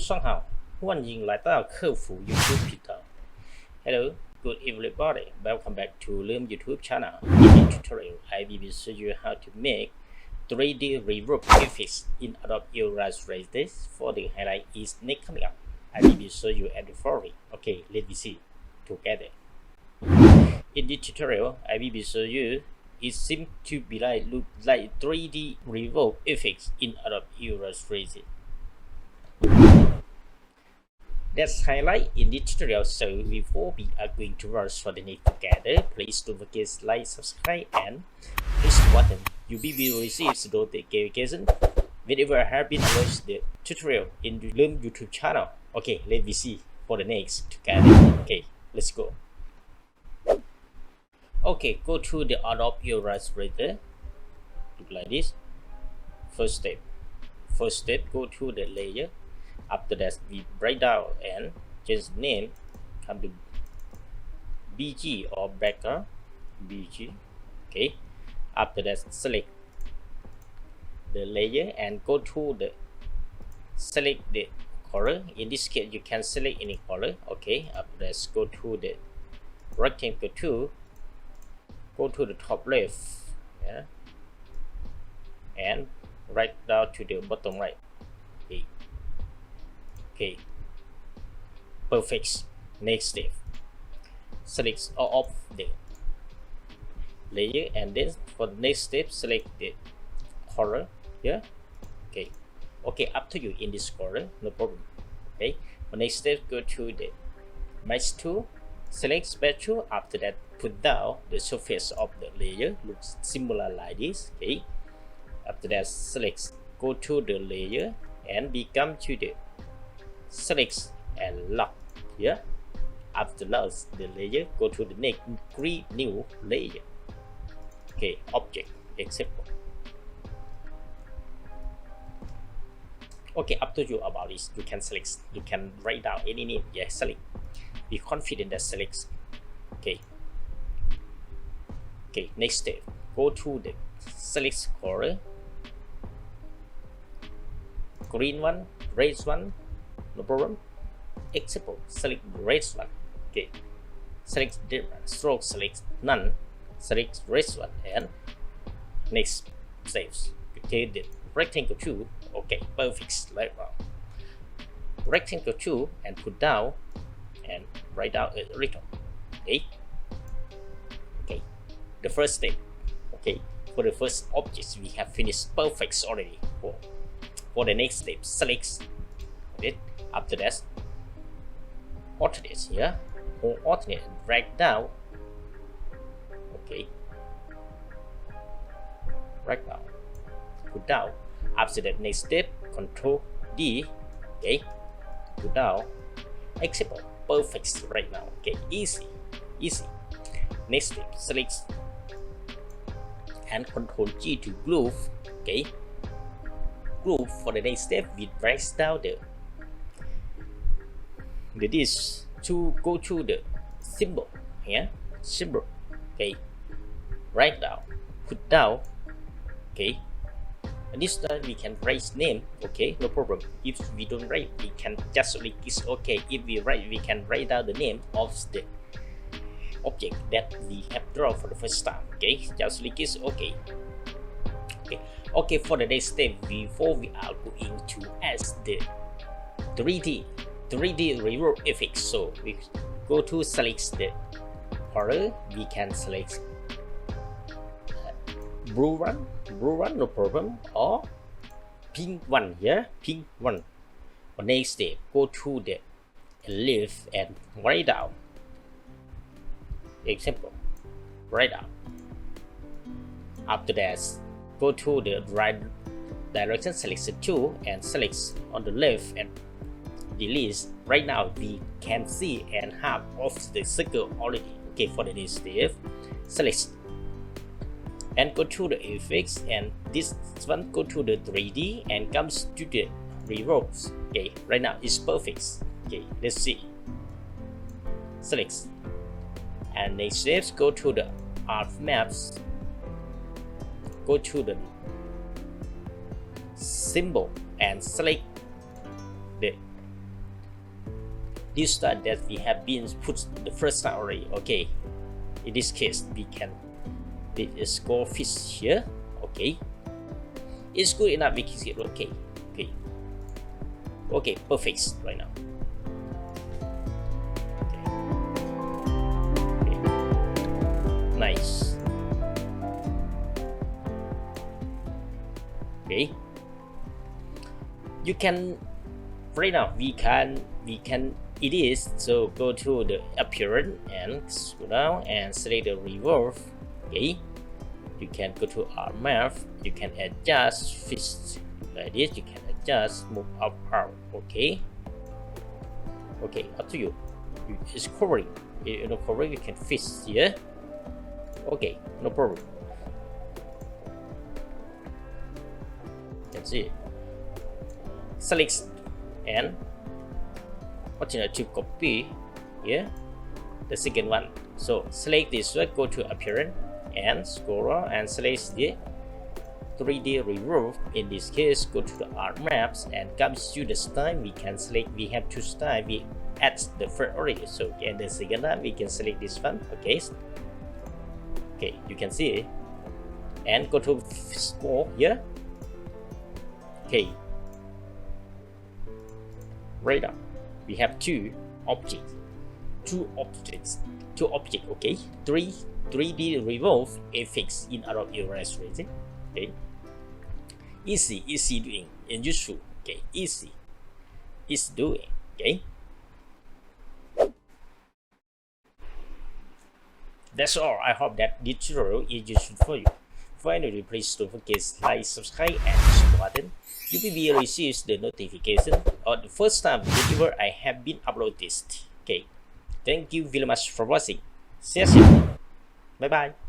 上好，欢迎来到客服 YouTube 频道。Hello, good everybody. Welcome back to Leum YouTube channel. In this tutorial, I will show you how to make 3D reverb effects in Adobe Illustrator for the highlight is next coming up. I will show you at the following. Okay, let me see together. In this tutorial, I will show you it seems to be look like 3D reverb effects in Adobe Illustrator. That's highlight in this tutorial. So before we are going to watch for the next together, please don't forget to like, subscribe, and push the button. You will receive notification whenever I have been uploaded the tutorial in the Leum YouTube channel. Okay, let me see for the next together. Okay, let's go. Okay, go to the Adobe Illustrator. Look like this. First step, go to the layer. After that, we break down and change name. Come to BG or background. BG. Okay. After that, select the layer and go to the select the color. In this case, you can select any color. Okay. After that, go to the rectangle tool. Go to the top left, yeah, and right down to the bottom right. Okay, perfect. Next step, select all of the layer, and then for the next step, select the color. Yeah, okay, up to you in this color, no problem. Okay, for next step, go to the mesh tool, select spatial. After that, put down the surface of the layer, looks similar like this. Okay, after that, select, go to the layer and become to the select and lock here. After lock the layer, go to the next create new layer. Okay, object example. Okay, up to you about this. You can select, you can write down any name. Yeah, select. Be confident that select. Okay, next step, go to the select color, green one, red one, no problem. Example, select the red one. Okay, select different stroke, select none, select red one, and next saves. Okay, the rectangle tool. Okay, perfect. Like that. Rectangle tool and put down and write down a little. Okay, the first step. Okay, for the first objects we have finished perfect already. For the next step, select it. After that, alternate here, or alternate, drag down. Okay, drag down, put down. After that, next step, Control D. Okay, put down. Example, perfect right now. Okay, easy. Next step, select and Control G to groove. Okay, groove. For the next step, we drag down the disk to go to the symbol here. Symbol. Okay, write down, put down. Okay, and this time we can write name. Okay, no problem. If we don't write, we can just click is okay. If we write, we can write down the name of the object that we have drawn for the first time. Okay, just click is okay. Okay, for the next step, before we are going to add the 3D reverb effect, so we go to select the color. We can select blue one, no problem, or pink one. Yeah, pink one. For next step, go to the left and write down. Example, write down. After that, go to the right direction, select the tool and select on the left and delete. Right now we can see and half of the circle already. Okay, for the next step, select and go to the effects, and this one go to the 3D and comes to the revolves. Okay, right now it's perfect. Okay, let's see. Select and next steps, go to the art maps, go to the symbol and select the this star that we have been put the first star already. Okay, in this case we can let's go fish here. Okay, it's good enough. We can see okay. Okay, perfect right now. Okay. Nice. Okay, you can right now we can it is so go to the appearance and scroll down and select the revolve. Okay, you can go to our map, you can adjust fish like this, you can adjust move up out. Okay, up to you. It's covering, no covering, you can fish here. Okay, no problem. See, select and optional to copy here the second one. So select this one, go to appearance and scroll and select the 3D revolve. In this case, go to the art maps and comes to the style. We can select, we have two style, we add the first already. So in the second one we can select this one. Okay, you can see it and go to scroll here. Okay, right now we have two objects. Okay, 3D revolve effects in our Illustrator. Okay, easy doing and useful. Okay, easy doing. Okay, that's all. I hope that this tutorial is useful for you. Finally, please don't forget to like, subscribe, and push the button. You will be receive the notification on the first time whenever I have been uploaded. Okay, thank you very much for watching. See you soon. Bye bye.